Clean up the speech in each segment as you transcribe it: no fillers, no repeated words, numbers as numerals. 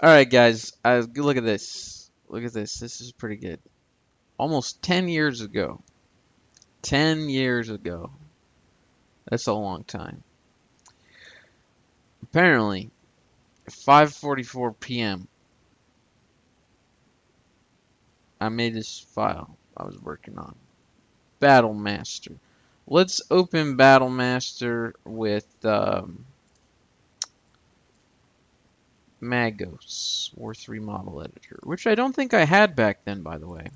All right, guys. Look at this. Look at this. This is pretty good. Almost 10 years ago. 10 years ago. That's a long time. Apparently, at 5:44 p.m., I made this file I was working on. Battlemaster. Let's open Battlemaster with Magos War 3 model editor, which I don't think I had back then, by the way.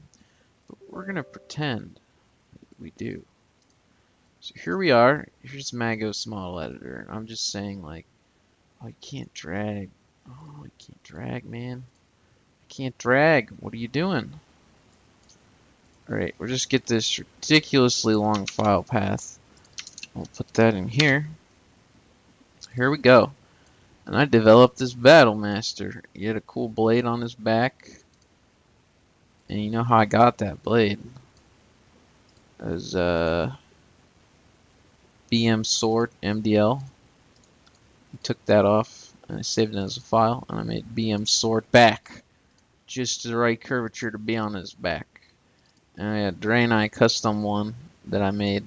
But we're gonna pretend we do. So here we are. Here's Magos model editor. I'm just saying, like, oh, I can't drag. Oh, I can't drag, man. I can't drag. What are you doing? Alright, we'll just get this ridiculously long file path. We'll put that in here. Here we go. And I developed this Battlemaster. He had a cool blade on his back. And you know how I got that blade? It was BM Sword MDL. I took that off and I saved it as a file, and I made BM Sword back. Just the right curvature to be on his back. And I had Draenei custom one that I made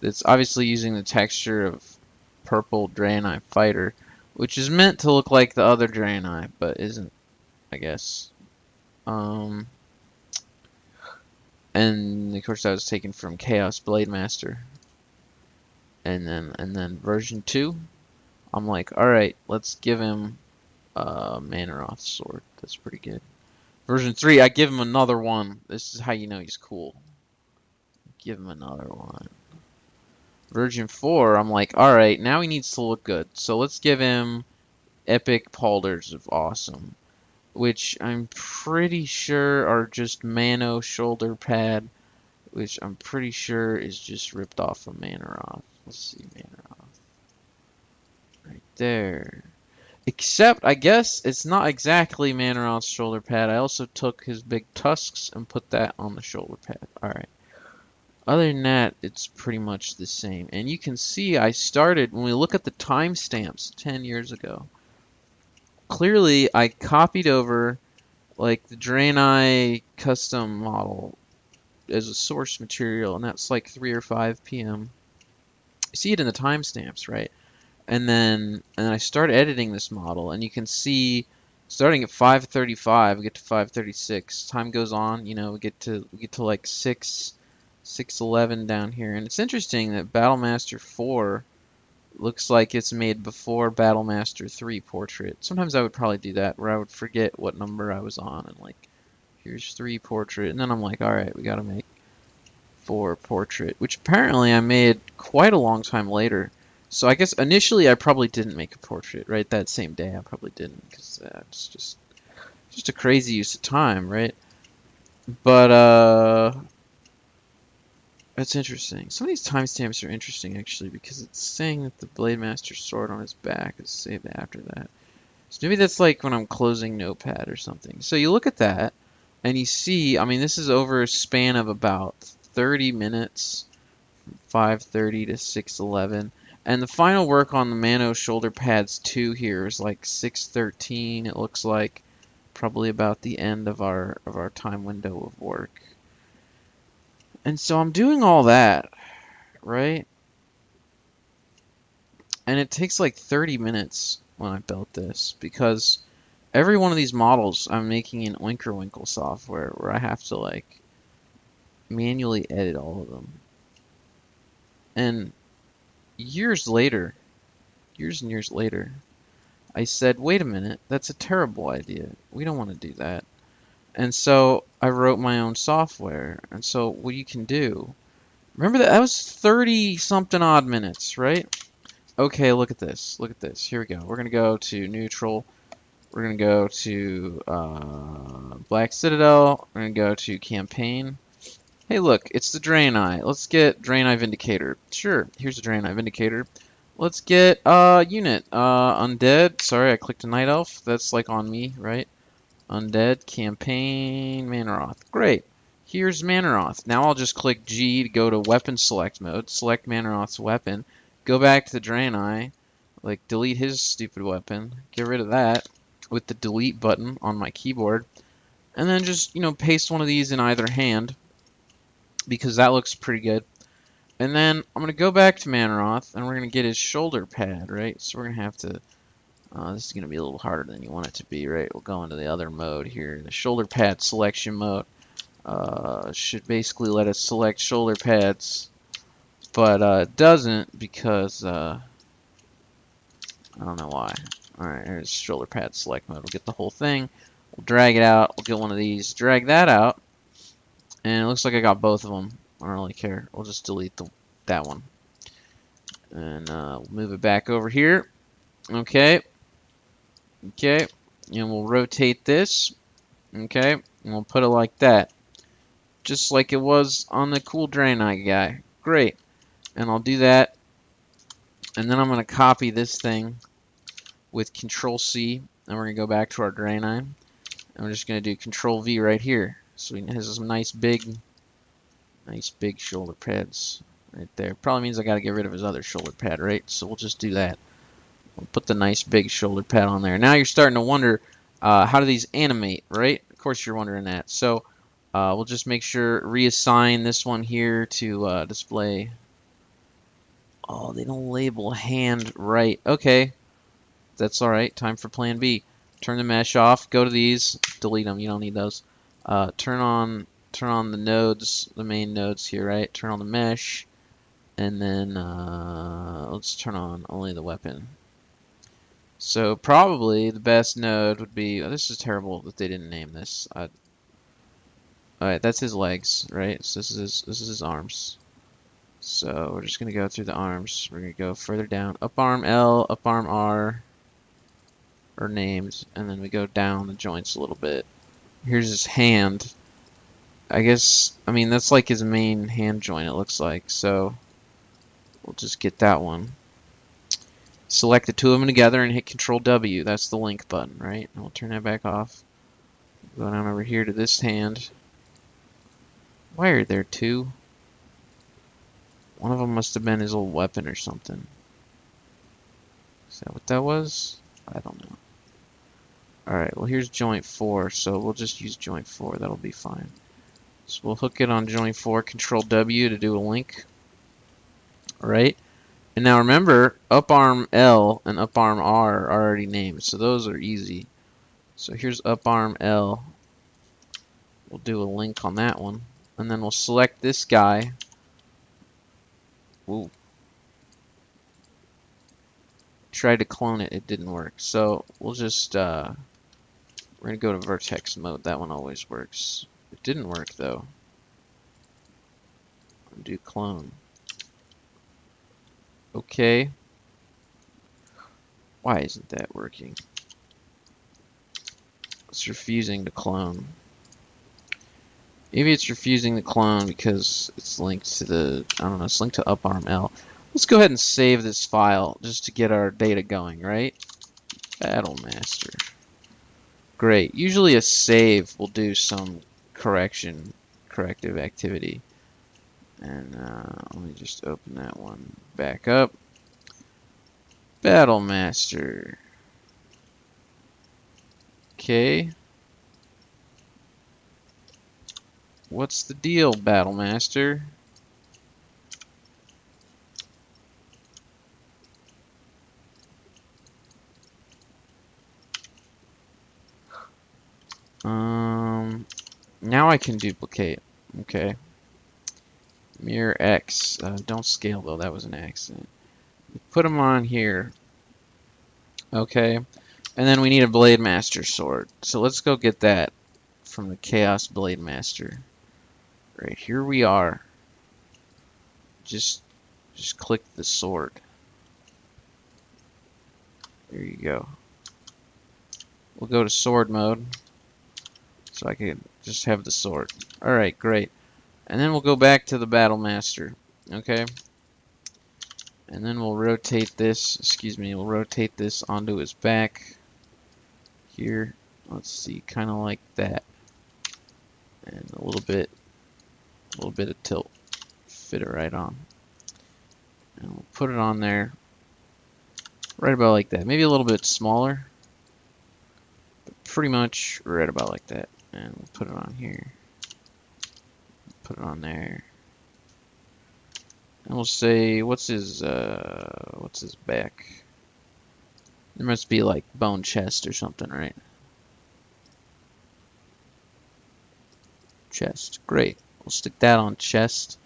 that's obviously using the texture of purple Draenei fighter, which is meant to look like the other Draenei, but isn't, I guess. And of course that was taken from Chaos Blademaster. And then version 2, I'm like, alright, let's give him a Manaroth sword. That's pretty good. Version 3, I give him another one. This is how you know he's cool. Give him another one. Version 4, I'm like, alright, now he needs to look good. So let's give him Epic Paulders of Awesome, which I'm pretty sure are just Mano shoulder pad, which I'm pretty sure is just ripped off of Manaroth. Let's see, Manaroth. Right there. Except, I guess, it's not exactly Manaroth's shoulder pad. I also took his big tusks and put that on the shoulder pad. Alright. Other than that, it's pretty much the same. And you can see I started, when we look at the timestamps 10 years ago, clearly I copied over like the Draenei custom model as a source material, and that's like 3 or 5 p.m. You see it in the timestamps, right? And then I start editing this model, and you can see starting at 5:35, we get to 5:36. Time goes on, you know, we get to like 6:11 down here, and it's interesting that Battlemaster 4 looks like it's made before Battlemaster 3 portrait. Sometimes I would probably do that, where I would forget what number I was on, and like, here's 3 portrait, and then I'm like, all right, we gotta make 4 portrait, which apparently I made quite a long time later. So I guess initially I probably didn't make a portrait, right? That same day I probably didn't, because it's just a crazy use of time, right? But that's interesting. Some of these timestamps are interesting actually, because it's saying that the Blademaster sword on his back is saved after that. So maybe that's like when I'm closing Notepad or something. So you look at that and you see, I mean, this is over a span of about 30 minutes, 5:30 to 6:11. And the final work on the Mano shoulder pads 2 here is like 6:13. It looks like probably about the end of our time window of work. And so I'm doing all that, right? And it takes like 30 minutes when I built this, because every one of these models I'm making in Oinkerwinkle software, where I have to like manually edit all of them. And years later, years and years later, I said, wait a minute, that's a terrible idea. We don't want to do that. And so I wrote my own software. And so what you can do, remember that was 30 something odd minutes, right? Okay, look at this. Look at this. Here we go. We're going to go to neutral. We're going to go to Black Citadel. We're going to go to campaign. Hey, look, it's the Draenei. Let's get Draenei Vindicator. Sure, here's the Draenei Vindicator. Let's get unit. Undead. Sorry, I clicked a Night Elf. That's like on me, right? Undead, campaign, Manaroth. Great. Here's Manaroth. Now I'll just click G to go to weapon select mode. Select Manaroth's weapon. Go back to the Draenei. Like, delete his stupid weapon. Get rid of that. with the delete button on my keyboard, and then just, paste one of these in either hand because that looks pretty good. And then I'm going to go back to Manroth, and we're going to get his shoulder pad, right? So we're going to have to, this is going to be a little harder than you want it to be, right? We'll go into the other mode here, the shoulder pad selection mode. Should basically let us select shoulder pads, but it doesn't because I don't know why. Alright, here's shoulder pad select mode. We'll get the whole thing. We'll drag it out. We'll get one of these. Drag that out. And it looks like I got both of them. I don't really care. We'll just delete that one. And we'll move it back over here. Okay. Okay. And we'll rotate this. Okay. And we'll put it like that. Just like it was on the cool Draenei guy. Great. And I'll do that. And then I'm going to copy this thing with Control-C. And we're going to go back to our Draenei. And we're just going to do Control-V right here. So it has some nice big shoulder pads right there. Probably means I got to get rid of his other shoulder pad, right? So we'll just do that. We'll put the nice big shoulder pad on there. Now you're starting to wonder, how do these animate, right? Of course you're wondering that. So we'll just make sure, reassign this one here to display. Oh, they don't label hand right. Okay, that's all right. Time for plan B. Turn the mesh off. Go to these. Delete them. You don't need those. Turn on the nodes, the main nodes here, right? Turn on the mesh, and then let's turn on only the weapon. So probably the best node would be. Oh, this is terrible that they didn't name this. All right, that's his legs, right? So this is his arms. So we're just gonna go through the arms. We're gonna go further down. Up arm L, up arm R are named, and then we go down the joints a little bit. Here's his hand. I guess, I mean, that's like his main hand joint, it looks like. So we'll just get that one. Select the two of them together and hit Control W. That's the link button, right? And we'll turn that back off. Go down over here to this hand. Why are there two? One of them must have been his old weapon or something. Is that what that was? I don't know. Alright, well here's joint 4, so we'll just use joint 4. That'll be fine. So we'll hook it on joint 4, Control W to do a link. Alright. And now remember, up arm L and up arm R are already named, so those are easy. So here's up arm L. We'll do a link on that one. And then we'll select this guy. Ooh. Tried to clone it, it didn't work. So we'll just, we're going to go to vertex mode. That one always works. It didn't work though. Undo clone. Okay. Why isn't that working? It's refusing to clone. Maybe it's refusing to clone because it's linked to the, I don't know, it's linked to up arm L. Let's go ahead and save this file just to get our data going, right? Battlemaster. Great. Usually a save will do some corrective activity. And let me just open that one back up. Battlemaster. Okay. What's the deal, Battlemaster? Now I can duplicate. Okay. Mirror X. Don't scale though, that was an accident. Put them on here. Okay. And then we need a Blade Master sword. So let's go get that from the Chaos Blade Master. Right, here we are. Just click the sword. There you go. We'll go to sword mode. So I can just have the sword. Alright, great. And then we'll go back to the Battlemaster. Okay? And then we'll rotate this, we'll rotate this onto his back. Here. Let's see, kind of like that. And a little bit of tilt. Fit it right on. And we'll put it on there. Right about like that. Maybe a little bit smaller. pretty much right about like that. And we'll put it on here. Put it on there. And we'll say, what's his back? There must be like bone chest or something, right? Chest. Great. We'll stick that on chest.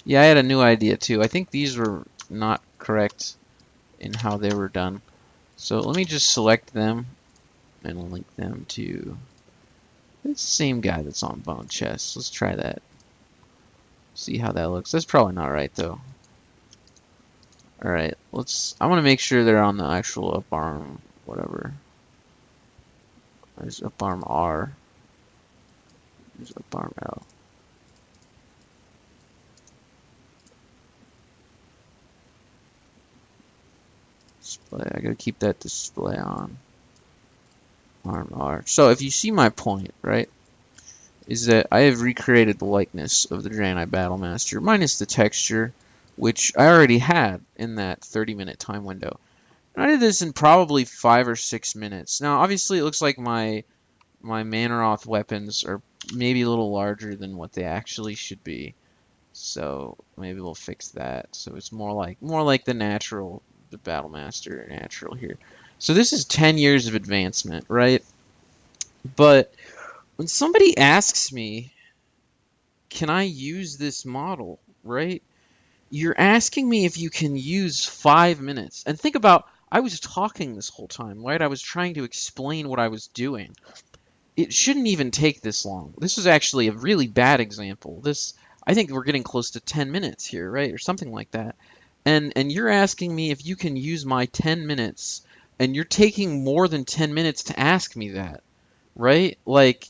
Yeah, I had a new idea too. I think these were not correct in how they were done. So let me just select them and link them to the same guy that's on bone chest. Let's try that. See how that looks. That's probably not right though. Alright, I want to make sure they're on the actual up arm, whatever. There's up arm R. There's up arm L. Display. I gotta keep that display on. Arm R. So if you see my point, right, is that I have recreated the likeness of the Draenei Battlemaster, minus the texture, which I already had in that 30-minute time window. And I did this in probably 5 or 6 minutes. Now, obviously, it looks like my Manoroth weapons are maybe a little larger than what they actually should be. So maybe we'll fix that. So it's more like the natural, the Battlemaster natural here. So this is 10 years of advancement, right? But when somebody asks me, can I use this model, right? You're asking me if you can use 5 minutes. And think about, I was talking this whole time, right? I was trying to explain what I was doing. It shouldn't even take this long. This is actually a really bad example. I think we're getting close to 10 minutes here, right? Or something like that. And you're asking me if you can use my 10 minutes, and you're taking more than 10 minutes to ask me that, right? Like,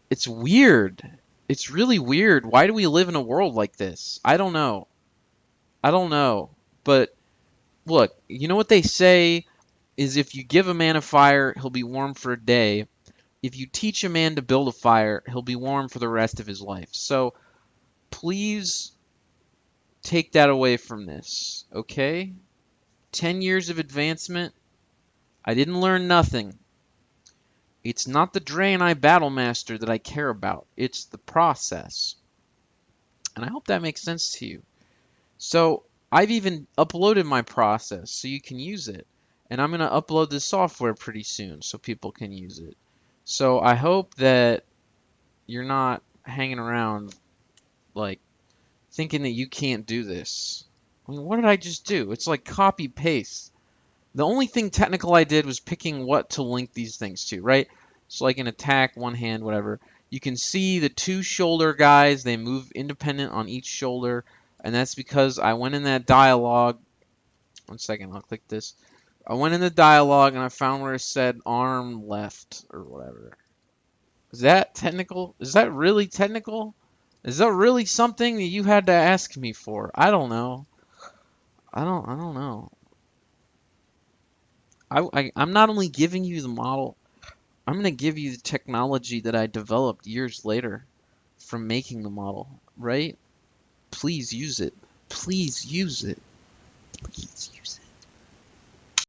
it's weird. It's really weird. Why do we live in a world like this? I don't know. I don't know. But look, you know what they say is if you give a man a fire, he'll be warm for a day. If you teach a man to build a fire, he'll be warm for the rest of his life. So please take that away from this, okay? 10 years of advancement. I didn't learn nothing. It's not the Draenei Battlemaster that I care about. It's the process. And I hope that makes sense to you. So I've even uploaded my process so you can use it. And I'm going to upload the software pretty soon so people can use it. So I hope that you're not hanging around like thinking that you can't do this. I mean, what did I just do? It's like copy paste. The only thing technical I did was picking what to link these things to, right? So like an attack, one hand, whatever. You can see the 2 shoulder guys, they move independent on each shoulder, and that's because I went in that dialogue. 1 second, I'll click this. I went in the dialogue and I found where it said arm left or whatever. Is that technical? Is that really technical? Is that really something that you had to ask me for? I don't know. I don't know. I'm not only giving you the model, I'm going to give you the technology that I developed years later from making the model, right? Please use it. Please use it. Please use it.